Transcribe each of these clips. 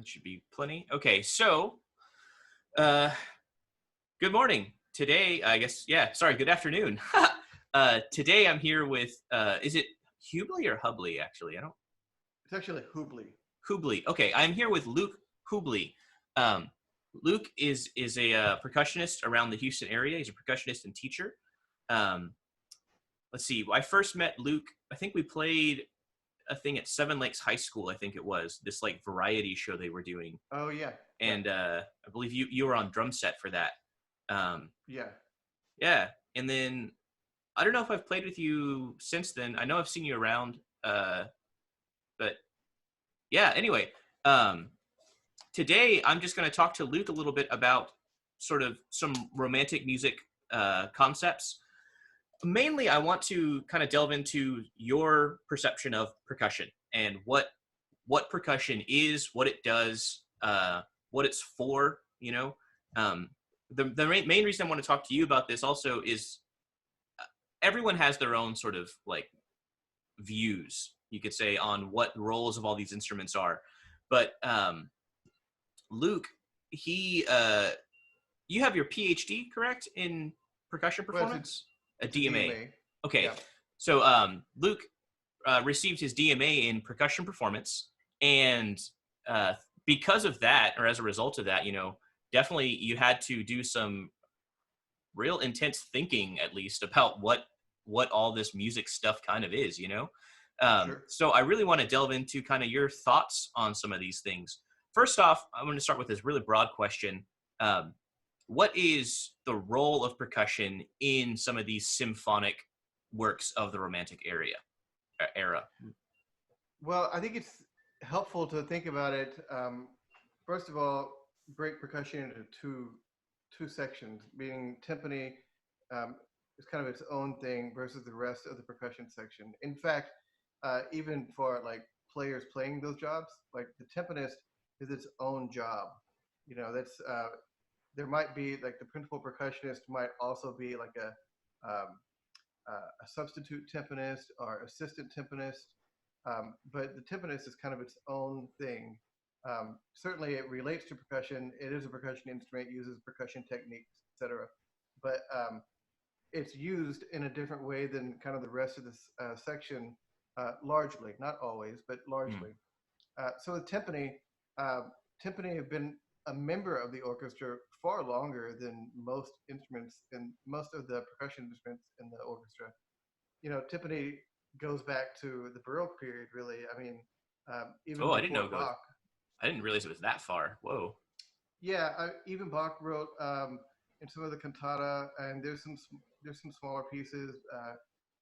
should be plenty. Okay, so uh, good morning. Today, I guess, yeah, sorry, good afternoon. Today I'm here with, is it Hubley or Hubley, actually? I don't, It's actually Hubley. Hubley. Okay, I'm here with Luke Hubley. Um, Luke is a percussionist around the Houston area. He's a percussionist and teacher. Um, let's see, I first met Luke, I think we played a thing at Seven Lakes High School, I think it was, this like variety show they were doing. Oh yeah, yeah, And I believe you were on drum set for that. Um, yeah. yeah, and then I don't know if I've played with you since then. I know I've seen you around, but yeah. Anyway, um, today I'm just going to talk to Luke a little bit about sort of some romantic music concepts. Mainly, I want to kind of delve into your perception of percussion and what percussion is, what it does, what it's for. Um, the main reason I want to talk to you about this also is everyone has their own sort of like views, you could say, on what roles of all these instruments are. But Luke, he, you have your PhD, correct, in percussion Well, performance? A it's a DMA. DMA. Okay, Yeah. so Luke received his DMA in percussion performance, and uh, because of that, or as a result of that, definitely you had to do some real intense thinking, at least, about what all this music stuff kind of is. Sure. So I really want to delve into kind of your thoughts on some of these things. First off, I'm going to start with this really broad question. Um, what is the role of percussion in some of these symphonic works of the Romantic era? Well, I think it's helpful to think about it. First of all, break percussion into two sections, meaning timpani is kind of its own thing versus the rest of the percussion section. In fact, even for like players playing those jobs, like the timpanist is its own job. That's there might be like the principal percussionist might also be like um, a substitute timpanist or assistant timpanist, but the timpanist is kind of its own thing. Certainly, it relates to percussion. It is a percussion instrument, uses percussion techniques, etc. But it's used in a different way than kind of the rest of this section, largely, not always, but Mm, largely. So with timpani, uh, timpani have been a member of the orchestra far longer than most instruments and most of the percussion instruments in the orchestra. Timpani goes back to the Baroque period, really. I mean, even oh, I didn't know before it goes. Bach. I didn't realize it was that far. Whoa. Yeah, even Bach wrote in some of the cantata, and there's some smaller pieces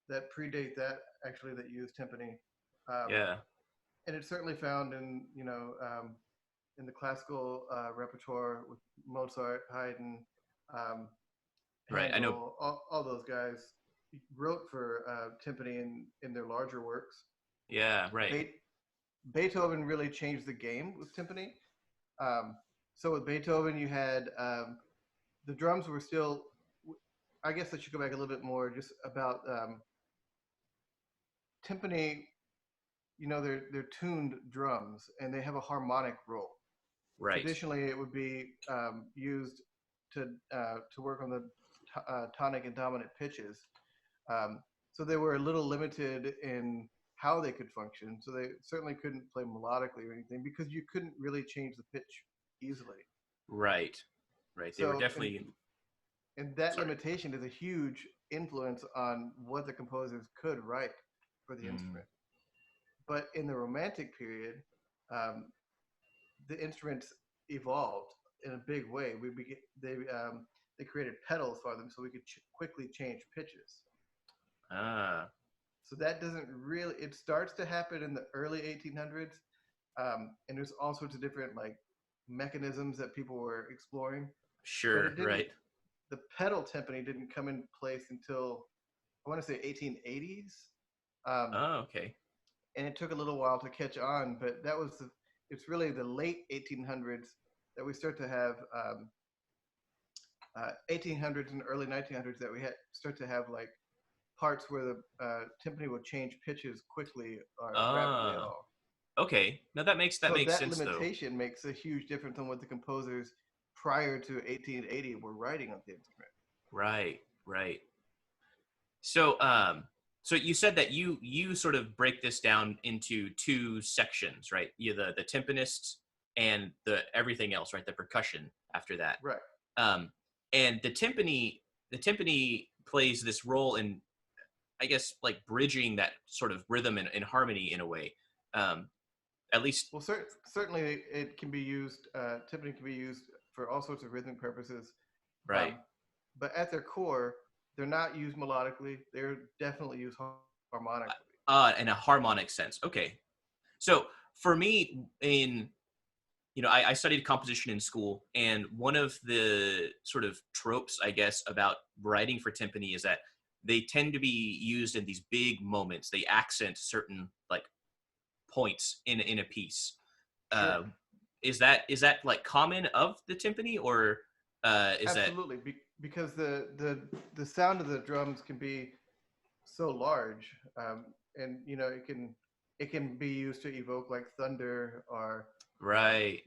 that predate that actually that use timpani, um, Yeah. and it's certainly found in the classical repertoire with Mozart, Haydn, um, Right. I know. Handel, all those guys wrote for timpani in their larger works. Yeah. Right. Be- Beethoven really changed the game with timpani. Um, so with Beethoven, you had the drums were still. I guess I should go back a little bit more just about timpani. They're tuned drums and they have a harmonic role. Right. Traditionally, it would be used to work on the tonic and dominant pitches. Um, so they were a little limited in how they could function. So they certainly couldn't play melodically or anything because you couldn't really change the pitch easily. Right. Right. They were So and definitely. and that Sorry. limitation is a huge influence on what the composers could write for the Mm, instrument. But in the Romantic period, um, the instruments evolved in a big way. They created pedals for them so we could quickly change pitches. ah. So that doesn't really. It starts to happen in the early 1800s, and there's all sorts of different like mechanisms that people were exploring. But Sure. it didn't. Right. The pedal timpani didn't come in place until I want to say 1880s, um, Oh. Okay. and it took a little while to catch on. But it's really the late 1800s that we start to have 1800s and early 1900s that we start to have like parts where the timpani will change pitches quickly or rapidly at Ah. all. Okay. No, that So makes that sense though. limitation makes a huge difference on what the composers prior to 1880 were writing on the instrument. Right. Right. So, so you said that you sort of break this down into two sections, right? You the timpanist and the everything else, right? The percussion after that. Right. Um, and the timpani plays this role in, I guess, like bridging that sort of rhythm and harmony in a way. Um, at least, Well, certainly it can be used. Timpani can be used for all sorts of rhythmic purposes, right? um, but at their core, they're not used melodically. They're definitely used harmonically. In a harmonic sense. Okay. So for me, in I studied composition in school, and one of the sort of tropes, I guess, about writing for timpani is that they tend to be used in these big moments. They accent certain like points in a piece. Sure. Uh, is that like common of the timpani, or is that Absolutely, because the sound of the drums can be so large, and it can be used to evoke like thunder or right?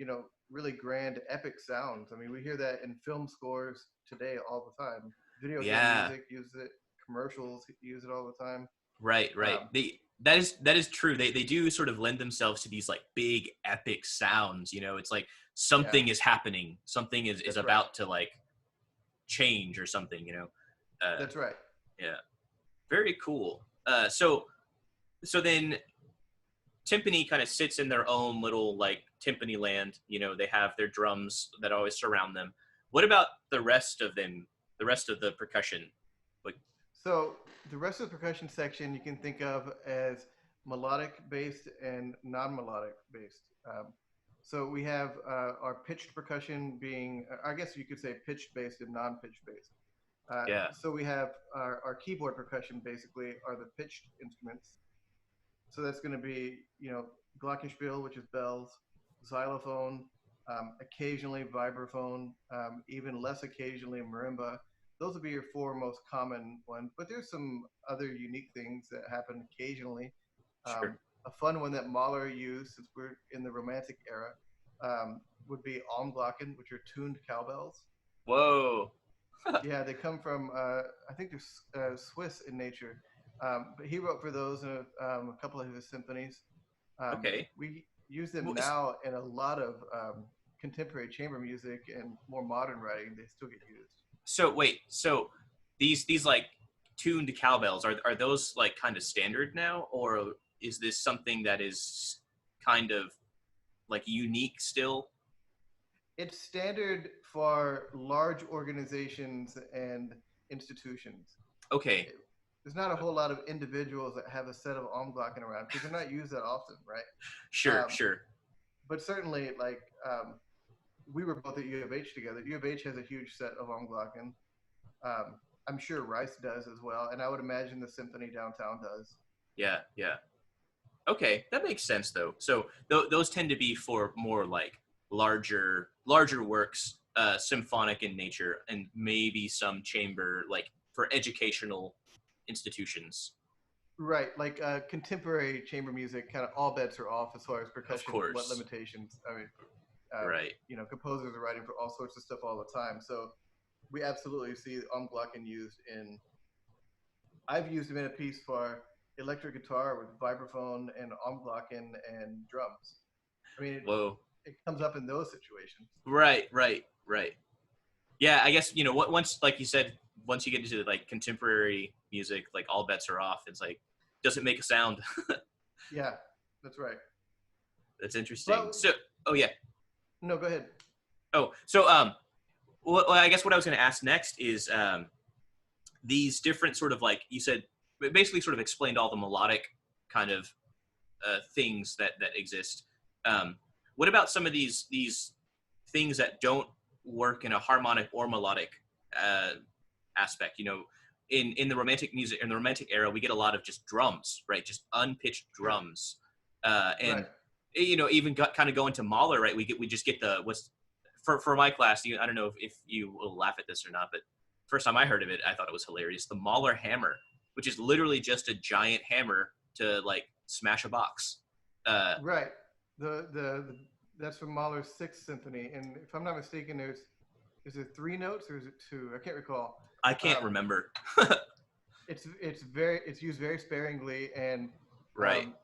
really grand epic sounds. I mean, we hear that in film scores today all the time. Video game Yeah, music uses it. Commercials use it all the time. right, right. Um, They that is true. They do sort of lend themselves to these like big epic sounds. It's like yeah, something is happening, something is that's right. about to like change or something. Uh, That's right. yeah, very cool. So then timpani kind of sits in their own little like timpani land. They have their drums that always surround them. What about the rest of them? The rest of the percussion, like So the rest of the percussion section you can think of as melodic based and non-melodic based. So we have our pitched percussion being, I guess you could say pitched based and non-pitched based. yeah, So we have our keyboard percussion basically are the pitched instruments. So that's going to be, glockenspiel, which is bells, xylophone, occasionally vibraphone, even less occasionally marimba. Those would be your four most common ones. But there's some other unique things that happen occasionally. sure. A fun one that Mahler used, since we're in the Romantic era, would be Almglocken, which are tuned cowbells. Whoa. Yeah, they come from I think they're Swiss in nature, but he wrote for those in a couple of his symphonies. Okay. We use them Well, now in a lot of contemporary chamber music and more modern writing. They still get used. So wait, so these like tuned cowbells are those like kind of standard now, or is this something that is kind of like unique still? It's standard for large organizations and institutions. Okay, There's not a whole lot of individuals that have a set of Almglocken around because they're not used that often, right? sure, Um, sure. but certainly, like we were both at U of H together. U of H has a huge set of Glocken. I'm sure Rice does as well, and I would imagine the Symphony downtown does. Yeah, yeah. Okay, that makes sense though. So those tend to be for more like larger works, symphonic in nature, and maybe some chamber like for educational institutions. Right, like contemporary chamber music, kind of all bets are off as far as Of percussion. What course. limitations? I mean, Right. composers are writing for all sorts of stuff all the time, so we absolutely see Glocken used in. I've used them in a piece for electric guitar with vibraphone and Glocken and drums. I mean, Whoa. it comes up in those situations. Right, right, right. Yeah, I guess once, like you said, once you get into like contemporary music, like all bets are off. It's like doesn't make a sound. Yeah, that's right. That's interesting. But So, oh yeah. no, go ahead. Oh, so well, I guess what I was going to ask next is these different sort of like you said, basically sort of explained all the melodic kind of things that exist. Um, what about some of these things that don't work in a harmonic or melodic uh, aspect? In the romantic music in the romantic era, we get a lot of just drums, right? Just unpitched Sure. drums, Right. and even kind of go into Mahler, right? We just get the what's for my class. I don't know if you will laugh at this or not, but first time I heard of it, I thought it was hilarious. The Mahler hammer, which is literally just a giant hammer to like smash a box. Right. The that's from Mahler's Sixth Symphony, and if I'm not mistaken, there's is it three notes or is it two? I can't recall. I can't Um, remember. it's used very sparingly, and Right. um,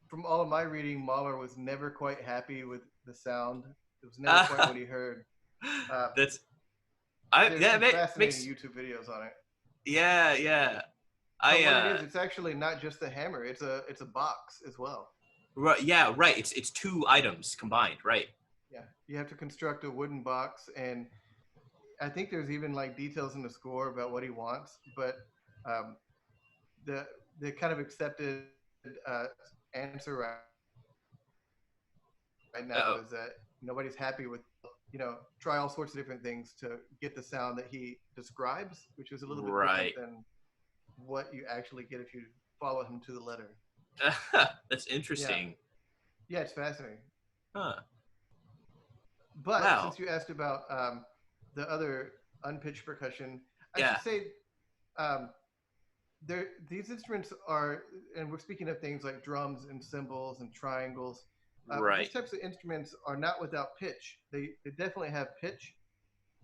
from all of my reading, Mahler was never quite happy with the sound. It was never quite what he heard. Uh, That's I there's that some fascinating makes YouTube videos on it. yeah, yeah. But I what it is, it's actually not just the hammer. It's a box as well. right, yeah, right. It's two items combined, right? Yeah, you have to construct a wooden box, and I think there's even like details in the score about what he wants. But um, the the kind of accepted uh, answer right now Oh, is that nobody's happy with try all sorts of different things to get the sound that he describes, which is a little bit different right. than what you actually get if you follow him to the letter. That's Yeah, interesting. yeah, it's fascinating. Huh. But Wow. since you asked about the other unpitched percussion, I Yeah. should say um, these instruments are, and we're speaking of things like drums and cymbals and triangles. These Right. types of instruments are not without pitch. They definitely have pitch.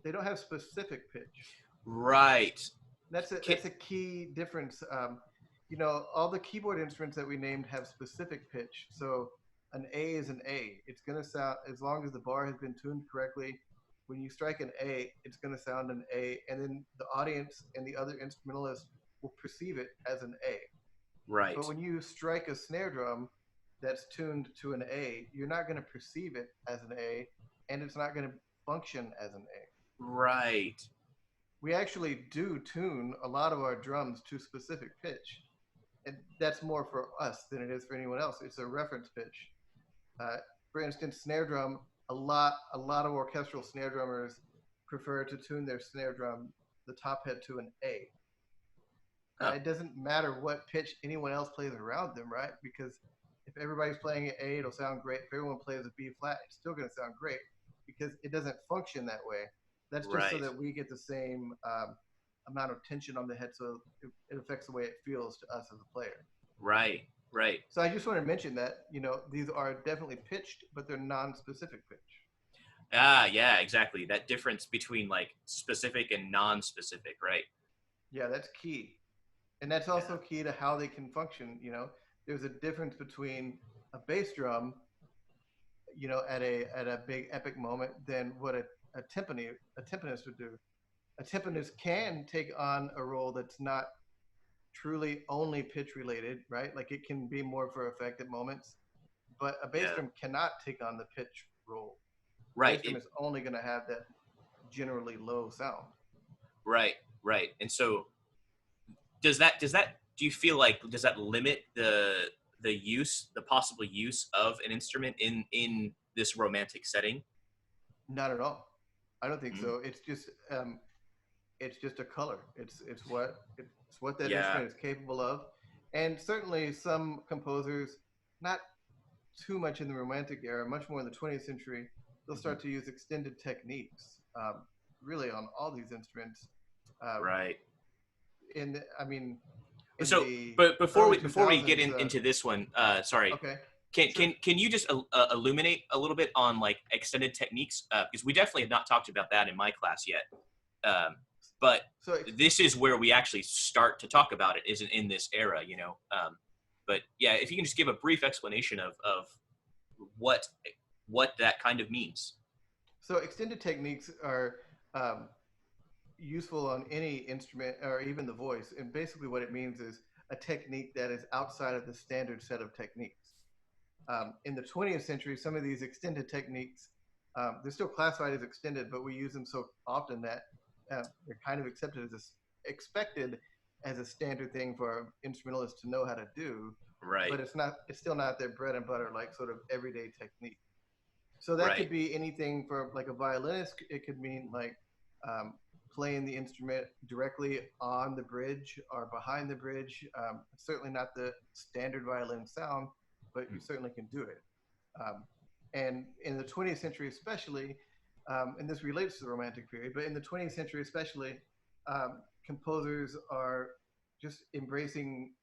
They don't have specific pitch. Right. That's a key difference. All the keyboard instruments that we named have specific pitch. So an A is an A. It's going to sound, as long as the bar has been tuned correctly. When you strike an A, it's going to sound an A, and then the audience and the other instrumentalists will perceive it as an A. But Right. when you strike a snare drum that's tuned to an A, you're not going to perceive it as an A, and it's not going to function as an A. Right. We actually do tune a lot of our drums to specific pitch, and that's more for us than it is for anyone else. It's a reference pitch. Uh, for instance, snare drum. A lot of orchestral snare drummers prefer to tune their snare drum, the top head, to an A. Now, Huh. it doesn't matter what pitch anyone else plays around them, right? Because if everybody's playing an A, it'll sound great. If everyone plays a B flat, it's still going to sound great because it doesn't function that way. That's just so Right. that we get the same amount of tension on the head, so it affects the way it feels to us as a player. Right. Right. So I just want to mention that these are definitely pitched, but they're non-specific pitch. Ah, yeah, exactly. That difference between like specific and non-specific, right? Yeah, that's key. And that's Yeah. also key to how they can function. There's a difference between a bass drum, at a big epic moment than what a timpanist would do. A timpanist can take on a role that's not truly only pitch related, right? Like it can be more for effect at moments, but a bass Yeah. drum cannot take on the pitch role. A Right. bass drum It is only going to have that generally low sound. right. Right. And so does that do you feel like does that limit the possible use of an instrument in this romantic setting? Not at all. I don't think Mm. so. It's just a color. It's what that Yeah. instrument is capable of, and certainly some composers, not too much in the Romantic era, much more in the 20th century, they'll Mhm. start to use extended techniques, really on all these instruments. Um, Right. I mean, in So, the but early before we get 2000s. into this one, sorry, Okay, can sure. you just illuminate a little bit on like extended techniques? Because we definitely have not talked about that in my class yet. Um, but So this is where we actually start to talk about it, isn't in this era, but yeah, if you can just give a brief explanation of what what that kind of means. so extended techniques are um, useful on any instrument or even the voice. And basically, what it means is a technique that is outside of the standard set of techniques. In the 20th century, some of these extended techniques, they're still classified as extended, but we use them so often that they're kind of expected as a standard thing for instrumentalists to know how to do. Right. But it's still not their bread and butter, like sort of everyday technique. So that Right. could be anything for like a violinist. It could mean like um, playing the instrument directly on the bridge or behind the bridge. Certainly not the standard violin sound, but you certainly can do it. Um, and in the 20th century, especially, and this relates to the Romantic period, but in the 20th century, especially, composers are just embracing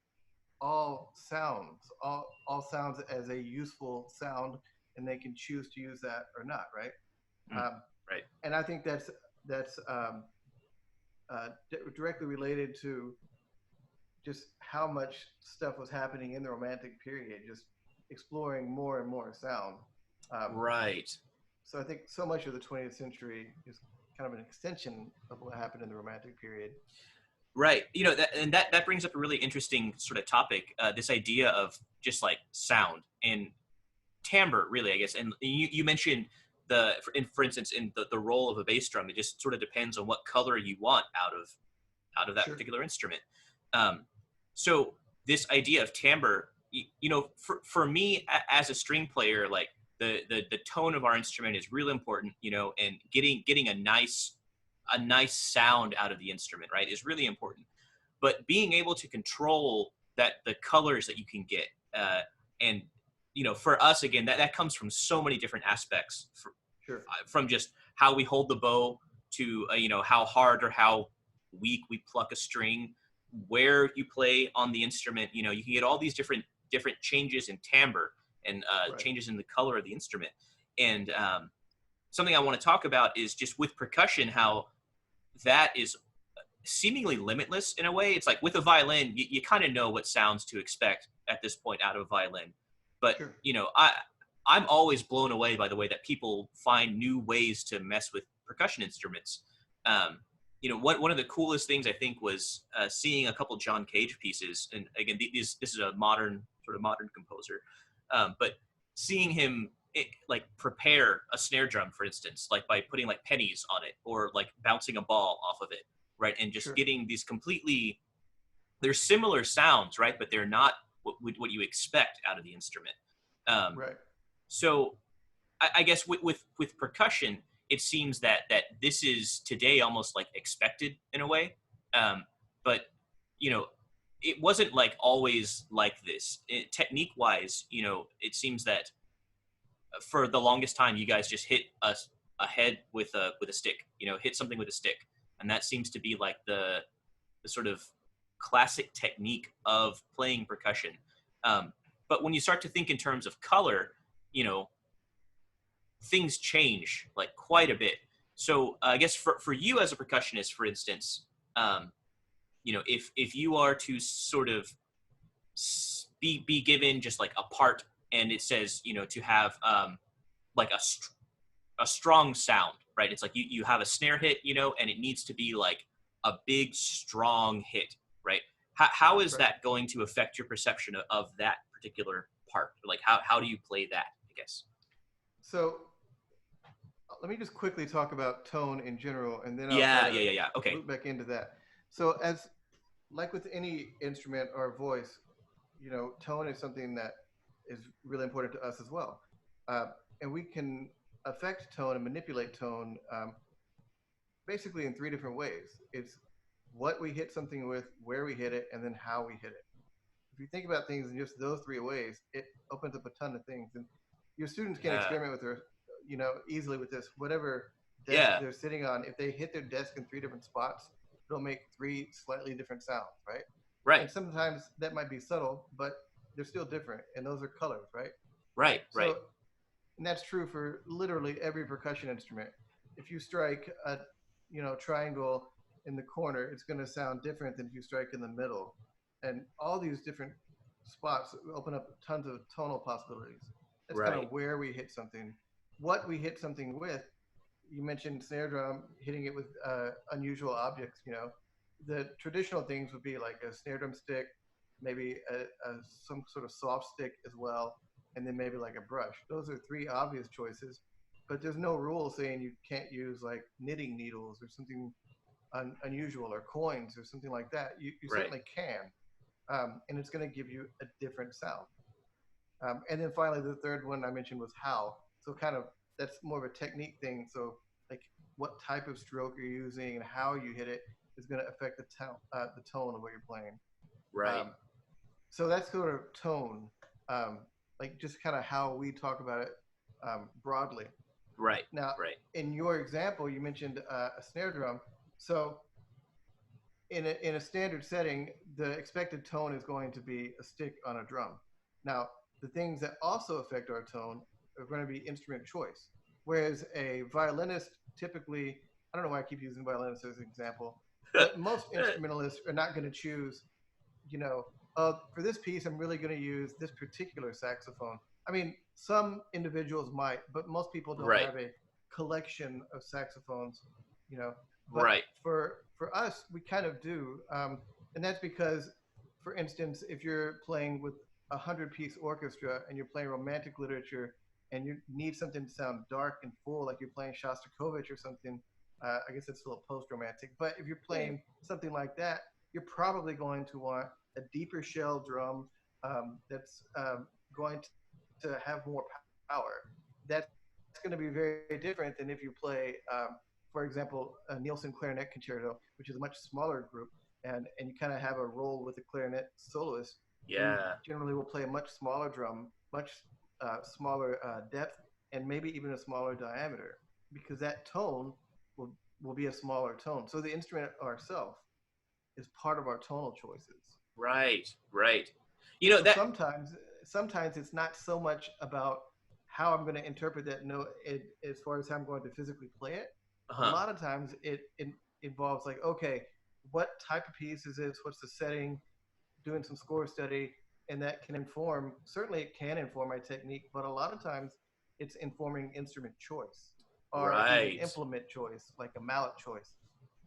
all sounds, all sounds as a useful sound, and they can choose to use that or not, right? Mm, Um, right. and I think that's directly related to just how much stuff was happening in the Romantic period, just exploring more and more sound. Um, Right. so I think so much of the 20th century is kind of an extension of what happened in the Romantic period. Right. That brings up a really interesting sort of topic. This idea of just like sound and timbre, really, I guess. And you mentioned for instance, in the role of a bass drum, it just sort of depends on what color you want out of that Sure. particular instrument. Um, so this idea of timbre, for me as a string player, like the tone of our instrument is really important, and getting a nice sound out of the instrument, right, is really important. But being able to control the colors that you can get, and for us again, that comes from so many different aspects, Sure. from just how we hold the bow to how hard or how weak we pluck a string, where you play on the instrument. You can get all these different changes in timbre and Right. changes in the color of the instrument. And something I want to talk about is just with percussion, how that is seemingly limitless in a way. It's like with a violin, you kind of know what sounds to expect at this point out of a violin. But Sure. I'm always blown away by the way that people find new ways to mess with percussion instruments. One of the coolest things I think was seeing a couple John Cage pieces, and again, this is a modern composer, but seeing him like prepare a snare drum, for instance, like by putting like pennies on it or like bouncing a ball off of it, right, and just Sure. getting these they're similar sounds, right, but they're not what you expect out of the instrument. Um, Right. so I guess with percussion, it seems that this is today almost like expected in a way, but you know, it wasn't like always like this. Technique wise, it seems that for the longest time, you guys just hit a head with a stick. Hit something with a stick, and that seems to be like the sort of classic technique of playing percussion. But when you start to think in terms of color, you know, things change like quite a bit. So I guess for you as a percussionist, for instance, um, if you are to sort of be given just like a part, and it says to have like a strong sound, right? It's like you have a snare hit, and it needs to be like a big strong hit, right? How is Right. that going to affect your perception of that particular part? Like how do you play that, I guess? So let me just quickly talk about tone in general, and then I'll try Yeah, to yeah, yeah, yeah. Okay. loop back into that. So, as like with any instrument or voice, tone is something that is really important to us as well, uh, and we can affect tone and manipulate tone basically in three different ways. It's what we hit something with, where we hit it, and then how we hit it. If you think about things in just those three ways, it opens up a ton of things. And your students can Yeah. experiment with their, easily with this. Whatever desk Yeah. they're sitting on, if they hit their desk in three different spots, it'll make three slightly different sounds, right? Right. And sometimes that might be subtle, but they're still different, and those are colors, right? Right. Right. So, and that's true for literally every percussion instrument. If you strike a, triangle in the corner, it's going to sound different than if you strike in the middle, and all these different spots open up tons of tonal possibilities. That's kind of Right. where we hit something. What we hit something with, you mentioned snare drum, hitting it with unusual objects. The traditional things would be like a snare drum stick, maybe some sort of soft stick as well, and then maybe like a brush. Those are three obvious choices, but there's no rule saying you can't use like knitting needles or something unusual, or coins or something like that. You Right. certainly can, and it's going to give you a different sound. And then finally, the third one I mentioned was how. So kind of that's more of a technique thing. So like what type of stroke you're using and how you hit it is going to affect the tone of what you're playing. Right. Um, so that's sort of tone, um, like just kind of how we talk about it broadly. Right. Now, Right. in your example, you mentioned a snare drum. So in a standard setting, the expected tone is going to be a stick on a drum. Now, the things that also affect our tone are going to be instrument choice. Whereas a violinist typically, I don't know why I keep using violinists as an example, but most instrumentalists are not going to choose, you know, for this piece, I'm really going to use this particular saxophone. I mean, some individuals might, but most people don't Right. have a collection of saxophones, you know. But Right. for us, we kind of do, and that's because, for instance, if you're playing with a 100-piece orchestra and you're playing romantic literature and you need something to sound dark and full, like you're playing Shostakovich or something, I guess it's a little post-romantic. But if you're playing something like that, you're probably going to want a deeper shell drum that's going to have more power. That's going to be very different than if you play, for example, a Nielsen clarinet concerto, which is a much smaller group, and you kind of have a role with the clarinet soloist. They Yeah. generally will play a much smaller drum, much smaller depth, and maybe even a smaller diameter, because that tone will be a smaller tone. So the instrument ourself is part of our tonal choices. Right. Right. So That. sometimes it's not so much about how I'm going to interpret that note as far as how I'm going to physically play it. A Uh-huh. lot of times it involves like, okay, what type of piece is this? What's the setting? Doing some score study, and that can inform. Certainly, it can inform my technique, but a lot of times it's informing instrument choice or even Right. implement choice, like a mallet choice.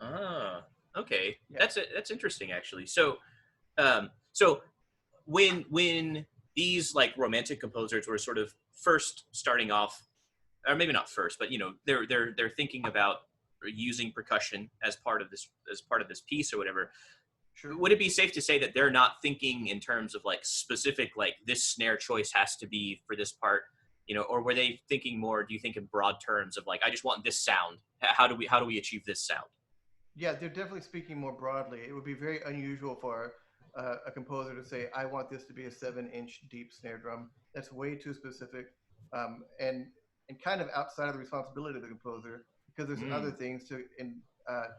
Ah. Okay. Yeah, That's interesting actually. So when these like romantic composers were sort of first starting off, or maybe not first, but they're thinking about using percussion as part of this piece or whatever. sure. Would it be safe to say that they're not thinking in terms of like specific, like this snare choice has to be for this part, or were they thinking more, do you think, in broad terms of like, I just want this sound, how do we achieve this sound? Yeah, they're definitely speaking more broadly. It would be very unusual for a composer to say, "I want this to be a 7-inch deep snare drum." That's way too specific, and kind of outside of the responsibility of the composer, because there's other Mm, things to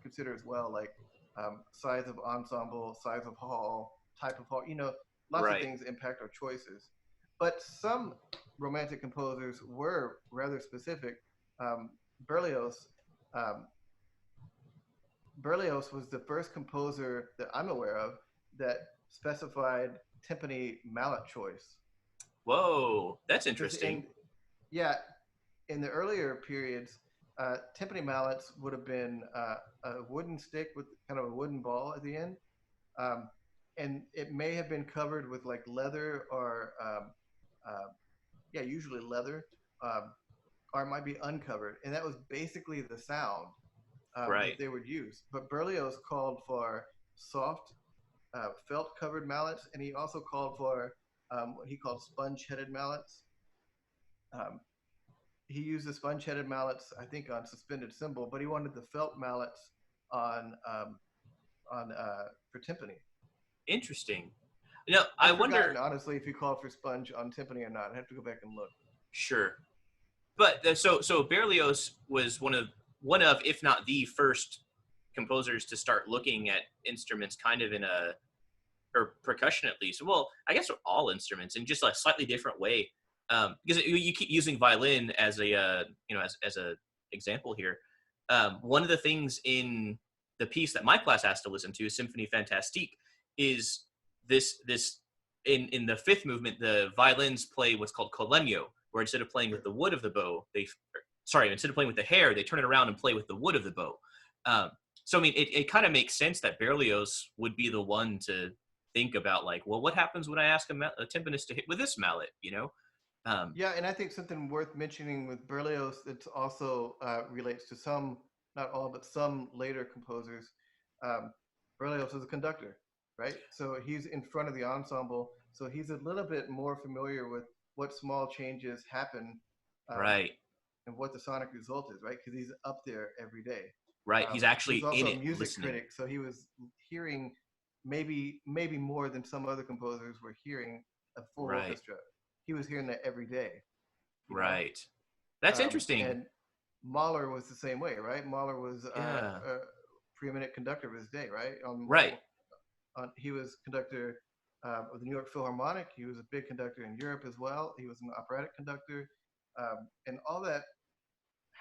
consider as well, like size of ensemble, size of hall, type of hall. Lots of right. things impact our choices. But some romantic composers were rather specific. Um, Berlioz. Um, Berlioz was the first composer that I'm aware of that specified timpani mallet choice. Whoa, that's Because interesting. yeah, in the earlier periods, timpani mallets would have been a wooden stick with kind of a wooden ball at the end, um, and it may have been covered with like leather or uh, yeah, usually leather, um, or it might be uncovered, and that was basically the sound Right. that they would use. But Berlioz called for soft felt covered mallets, and he also called for what he called sponge headed mallets. Um, he used the sponge headed mallets, I think, on suspended cymbal, but he wanted the felt mallets on for timpani. Interesting. I I've wonder. forgotten honestly if he called for sponge on timpani or not. I have to go back and look. Sure. But so Berlioz was one of, if not the first composers to start looking at instruments kind of in a, or percussion at least. Well, I guess all instruments in just a slightly different way. Because you keep using violin as a as a example here. One of the things in the piece that my class has to listen to, Symphonie Fantastique, is this in the fifth movement, the violins play what's called colegno, where instead of playing with Sure. the wood of the bow, instead of playing with the hair, they turn it around and play with the wood of the bow. Um, so I mean, it kind of makes sense that Berlioz would be the one to think about like, well, what happens when I ask a timpanist to hit with this mallet? Um, Yeah, and I think something worth mentioning with Berlioz that also relates to some, not all, but some later composers. Um, Berlioz was a conductor, right? So he's in front of the ensemble. So he's a little bit more familiar with what small changes happen um, right, and what the sonic result is, right? Because he's up there every day. right. He's He was actually in also a it, music listening. critic, so he was hearing maybe more than some other composers were hearing a full Right, orchestra. He was hearing that every day, you know. right. That's interesting. And Mahler was the same way, right? Mahler was Yeah. preeminent conductor of his day, right? Right. He was conductor of the New York Philharmonic. He was a big conductor in Europe as well. He was an operatic conductor, and all that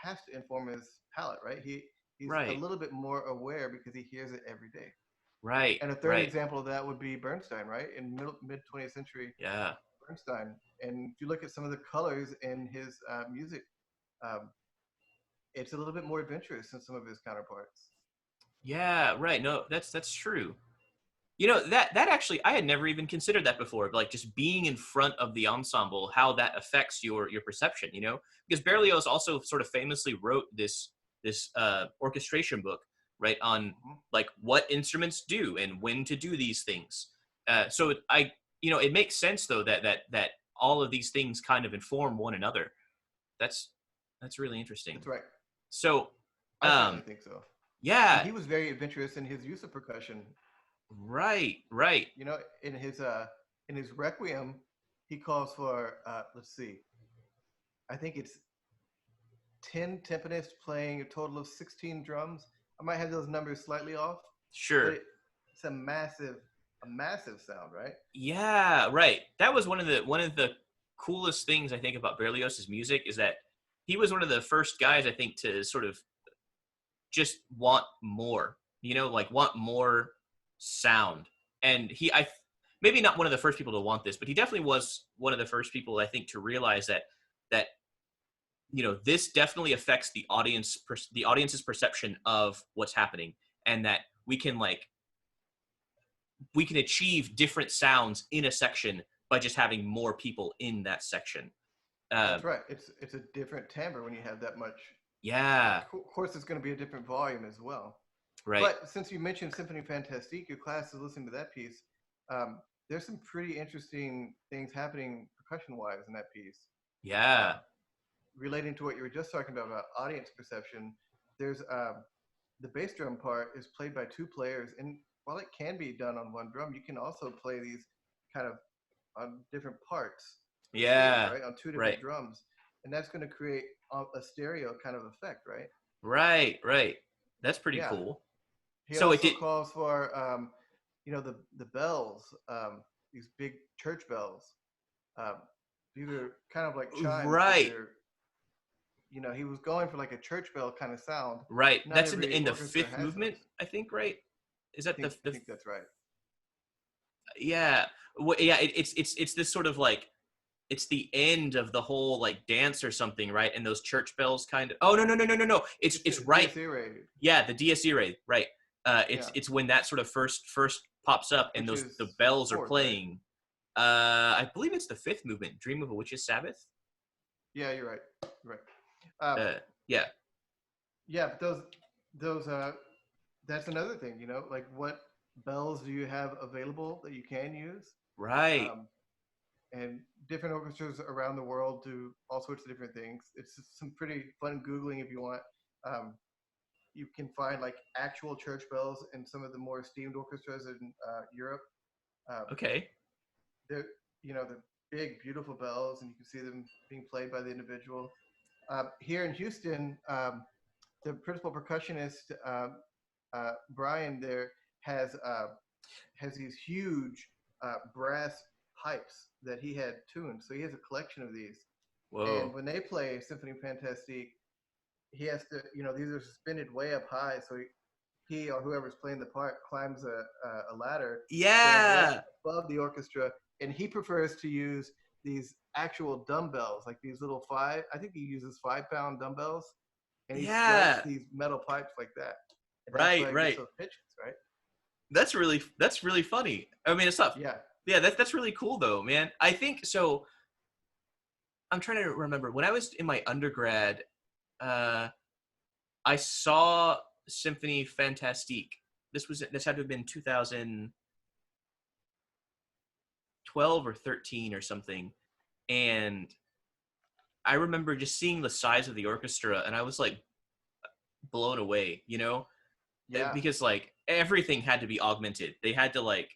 has to inform his palate, right? He's a Right. little bit more aware because he hears it every day. Right. And a third Right. example of that would be Bernstein, right? In mid 20th century, Yeah. Bernstein. And if you look at some of the colors in his music, um, it's a little bit more adventurous than some of his counterparts. Yeah. Right. No, that's true. You know, that actually, I had never even considered that before. Like just being in front of the ensemble, how that affects your perception. You know, because Berlioz also sort of famously wrote this orchestration book, right, on Mm-hmm. like what instruments do and when to do these things. So it makes sense though that all of these things kind of inform one another. That's that's really interesting. That's right. So, I certainly um, think so. And yeah, he was very adventurous in his use of percussion. right, right, You know, in his Requiem, he calls for let's see, I think it's 10 timpanists playing a total of 16 drums. I might have those numbers slightly off, but sure. it's a massive sound, right? Yeah, right. That was one of the coolest things I think about Berlioz's music is that he was one of the first guys I think to sort of just want more, like want more sound. And I maybe not one of the first people to want this, but he definitely was one of the first people I think to realize that this definitely affects the audience's perception of what's happening, and that we can achieve different sounds in a section by just having more people in that section. Uh, That's right. It's a different timbre when you have that much. yeah, Of course, it's going to be a different volume as well. right. But since you mentioned Symphony Fantastique, your class is listening to that piece. Um, there's some pretty interesting things happening percussion-wise in that piece. Yeah, Relating to what you were just talking about audience perception, there's the bass drum part is played by two players, and while it can be done on one drum, you can also play these kind of on different parts of the stage, yeah, right? On two right, different drums, and that's going to create a stereo kind of effect, right? right, right. That's pretty Yeah. cool. He So it also did, calls for, the bells, these big church bells. Um, these are kind of like chimes, but right, they're, he was going for like a church bell kind of sound. right. Not That's in every the orchestra fifth has movement, those. I think. Right? Is that I the think that's right. yeah? Yeah. It's this sort of like it's the end of the whole like dance or something, right? And those church bells kind of. Oh no no no no no no! It's It's it's a right. Dies Irae, Yeah, the Dies Irae, right? It's yeah, it's when that sort of first pops up and which the is bells are fourth, right? playing. I believe it's the fifth movement, Dream of a Witch's Sabbath. Yeah, you're right. You're right. Uh, yeah, Yeah, but those that's another thing, like what bells do you have available that you can use? right. Um, and different orchestras around the world do all sorts of different things. It's some pretty fun Googling if you want. Um, you can find like actual church bells in some of the more esteemed orchestras in Europe. Um, Okay. they're, they're big, beautiful bells, and you can see them being played by the individual. Here in Houston, the principal percussionist, Brian, there has uh, has these huge brass pipes that he had tuned. So he has a collection of these. And Whoa. when they play Symphony Fantastique, he has to, these are suspended way up high. So he or whoever's playing the part climbs a ladder, stands right Yeah. above the orchestra, and he prefers to use these actual dumbbells, like these little I think he uses 5-pound dumbbells, and he strikes Yeah. these metal pipes like that. And that's Right. why he gets Right. those pitches, right? That's really funny. I mean, it's not. Yeah. Yeah, that's really cool though, man. I think so. I'm trying to remember when I was in my undergrad. Uh, I saw Symphony Fantastique. This had to have been 2012 or 13 or something, and I remember just seeing the size of the orchestra, and I was like blown away, Yeah. because like everything had to be augmented. They had to like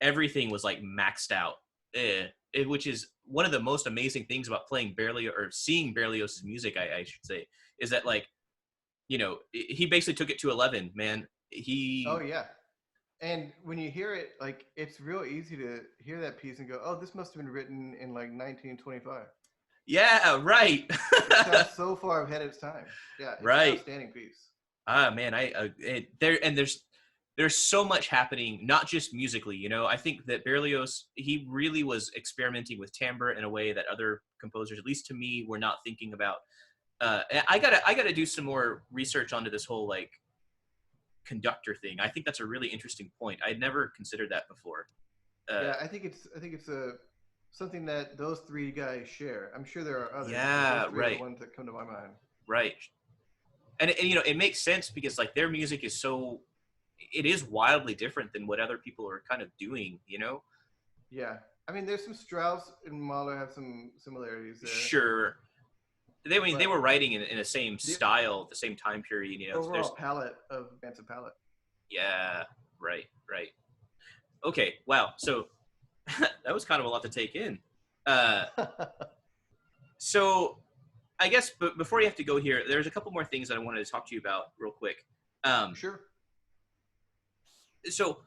everything was like maxed out, which is one of the most amazing things about playing Berlioz or seeing Berlioz's music. I should say is that like he basically took it to 11, man. Oh He, yeah. And when you hear it, like it's real easy to hear that piece and go, "Oh, this must have been written in like 1925." yeah, right. It sounds so far ahead of its time. Yeah, it's an Right. outstanding piece. Ah, man, there's so much happening, not just musically. I think that Berlioz, he really was experimenting with timbre in a way that other composers, at least to me, were not thinking about. And I gotta do some more research onto this whole like conductor thing. I think that's a really interesting point. I'd never considered that before. Uh, Yeah, I think it's a something that those three guys share. I'm sure there are others, but those yeah, three are the right, ones that come to my mind. right. And it makes sense because like their music is so, it is wildly different than what other people are kind of doing. Yeah, I mean, there's some Strauss and Mahler have some similarities there, Sure. I mean, they but were writing in the same the style, the same time period. So overall there's, palette of Manson palette. yeah, right, right. Okay, wow. So that was kind of a lot to take in. Uh, so I guess, but before you have to go here, there's a couple more things that I wanted to talk to you about real quick. Um, Sure. so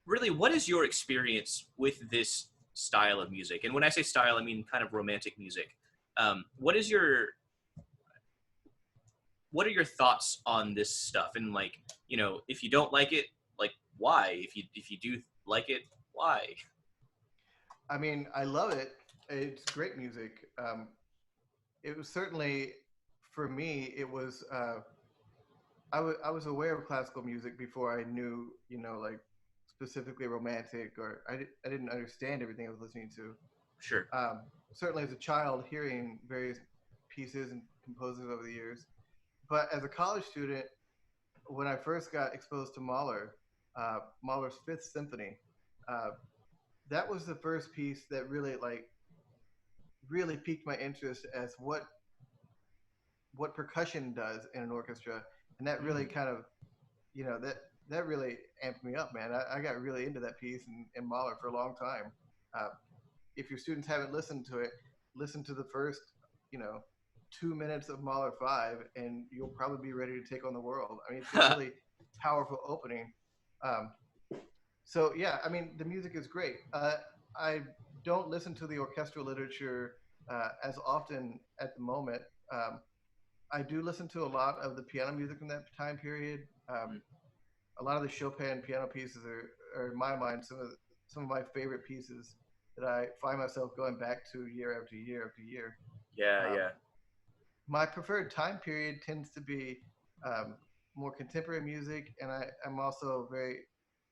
really, what is your experience with this style of music? And when I say style, I mean kind of romantic music. What is your, what are your thoughts on this stuff? And like, if you don't like it, like why? If you do like it, why? I mean, I love it. It's great music. It was certainly for me. It was. I was aware of classical music before I knew, like specifically romantic, or I didn't understand everything I was listening to. Sure. Certainly, as a child, hearing various pieces and composers over the years, but as a college student, when I first got exposed to Mahler, Mahler's Fifth Symphony, uh, that was the first piece that really piqued my interest as what percussion does in an orchestra, and that really Mm. kind of that really amped me up, man. I got really into that piece in Mahler for a long time. Uh, if your students haven't listened to it, listen to the first, you know, 2 minutes of Mahler Five, and you'll probably be ready to take on the world. I mean, it's a really powerful opening. Um, so yeah, I mean, the music is great. I don't listen to the orchestral literature as often at the moment. Um, I do listen to a lot of the piano music from that time period. A lot of the Chopin piano pieces are in my mind some of my favorite pieces that I find myself going back to year after year after year. Yeah, Um, yeah, my preferred time period tends to be um, more contemporary music, and I'm also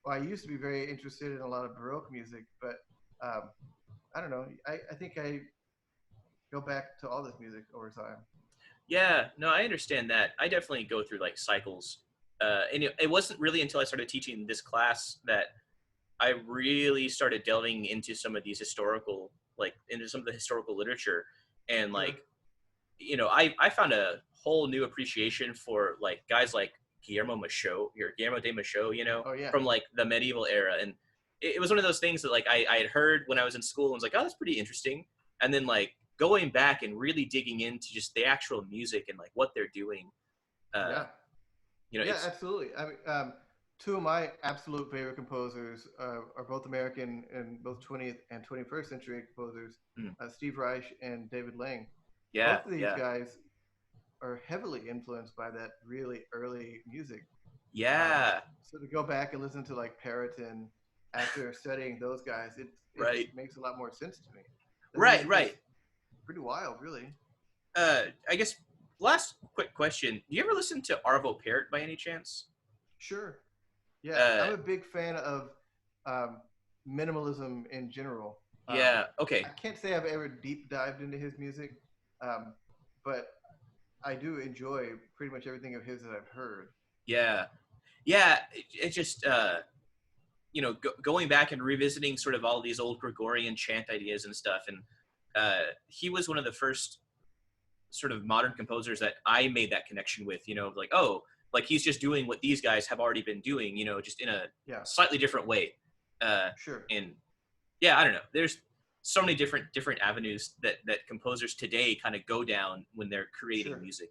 I used to be very interested in a lot of Baroque music, but um, I don't know. I think I go back to all this music over time. yeah. No, I understand that. I definitely go through like cycles. And it wasn't really until I started teaching this class that I really started delving into some of these historical, like into some of the historical literature, and Sure. like, I found a whole new appreciation for like guys like Guillermo de Machaut, Oh yeah. from like the medieval era, and it was one of those things that like I had heard when I was in school and was like, oh, that's pretty interesting, and then like going back and really digging into just the actual music and like what they're doing, uh, Yeah. Yeah, it's absolutely. I mean, two of my absolute favorite composers are both American and both 20th and 21st century composers, mm, Steve Reich and David Lang. yeah, Both of these yeah, guys are heavily influenced by that really early music. Um, yeah, so to go back and listen to like Periton after studying those guys, it right, makes a lot more sense to me. The right, music is right. pretty wild, really. I guess last quick question: do you ever listen to Arvo Pärt by any chance? Sure. Yeah, Uh, I'm a big fan of um, minimalism in general. yeah, I okay, can't say I've ever deep dived into his music, um, but I do enjoy pretty much everything of his that I've heard. yeah, yeah. It just going back and revisiting sort of all these old Gregorian chant ideas and stuff, and he was one of the first sort of modern composers that I made that connection with. Like, oh, like he's just doing what these guys have already been doing. Just in a Yeah, slightly different way. Uh, sure. and yeah, I don't know. There's so many different avenues that composers today kind of go down when they're creating Sure. music.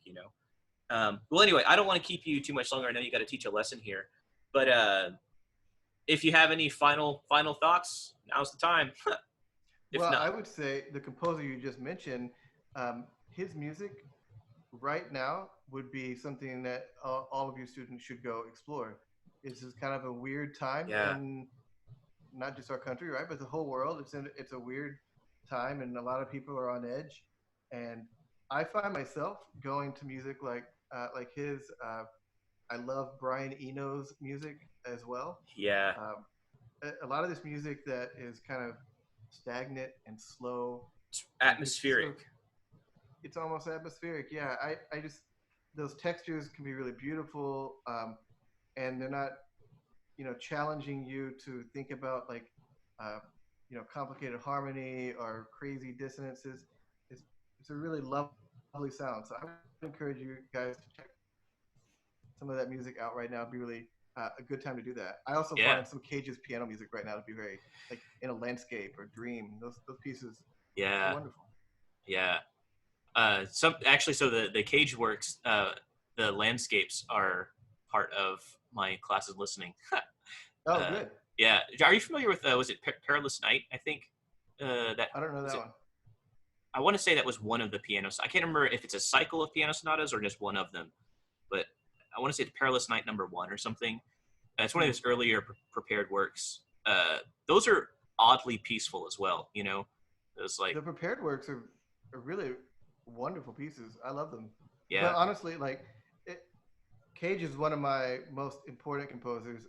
Well, anyway, I don't want to keep you too much longer. I know you got to teach a lesson here, but if you have any final thoughts, now's the time. If Well, not, I would say the composer you just mentioned, his music right now would be something that all of your students should go explore. This is kind of a weird time yeah, in not just our country, right, but the whole world. It's a weird time, and a lot of people are on edge. And I find myself going to music like his. I love Brian Eno's music as well. yeah, Um, a lot of this music that is kind of stagnant and slow, it's and it's sort atmospheric. of it's almost atmospheric. Yeah, I just those textures can be really beautiful, and they're not challenging you to think about like uh, complicated harmony or crazy dissonances. It's it's a really lovely sound. So I would encourage you guys to check some of that music out right now. It'd be really a good time to do that. I also Yeah, find some Cage's piano music right now to be very like in a landscape or dream. Those pieces are yeah, wonderful. yeah. Some actually, so the cage works. The landscapes are part of my classes listening. Oh, uh, good. yeah, are you familiar with was it Perilous Night? I think that I don't know was that it. one. I want to say that was one of the pianos. I can't remember if it's a cycle of piano sonatas or just one of them, but I want to say it's Perilous Night number 1 or something. It's one of Hmm. his earlier prepared works. Those are oddly peaceful as well. It was like, The prepared works are really wonderful pieces. I love them. But yeah, honestly, like it, Cage is one of my most important composers.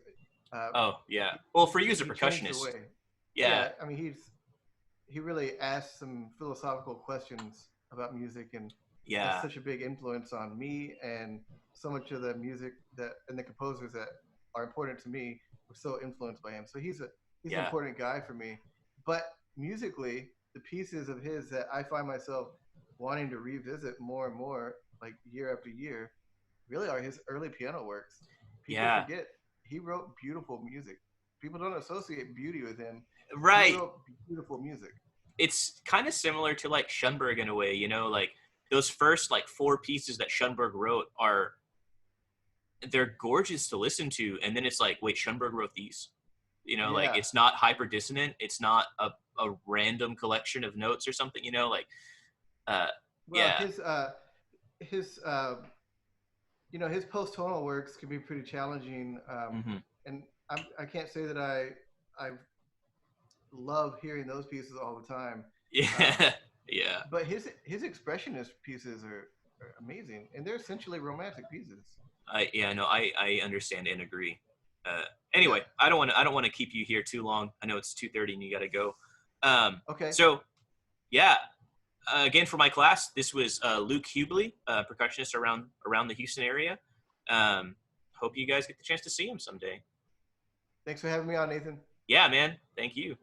Uh, oh yeah. he, Well, for you as a he changed the percussionist, way. yeah, Yeah, I mean he really asked some philosophical questions about music and has yeah, such a big influence on me, and so much of the music that and the composers that are important to me were so influenced by him. So he's an yeah, important guy for me. But musically, the pieces of his that I find myself wanting to revisit more and more, like year after year, really are his early piano works. People yeah. forget he wrote beautiful music. People don't associate beauty with him, but he Right. wrote beautiful music. It's kind of similar to like Schoenberg in a way. Like those first like 4 pieces that Schoenberg wrote are they're gorgeous to listen to, and then it's like, wait, Schoenberg wrote these. Like Yeah. it's not hyper dissonant. It's not a random collection of notes or something. Uh, Well, yeah, his his post tonal works can be pretty challenging, hmm and I can't say that I love hearing those pieces all the time. Um, yeah, yeah. but his expressionist pieces are amazing, and they're essentially romantic pieces. I understand and agree. Uh, Yeah. anyway, I don't want to keep you here too long. I know it's 2:30 and you got to go. Okay. So yeah, again for my class, this was Luke Hubley, percussionist around the Houston area. Hope you guys get the chance to see him someday. Thanks for having me on, Nathan. Yeah, man. Thank you.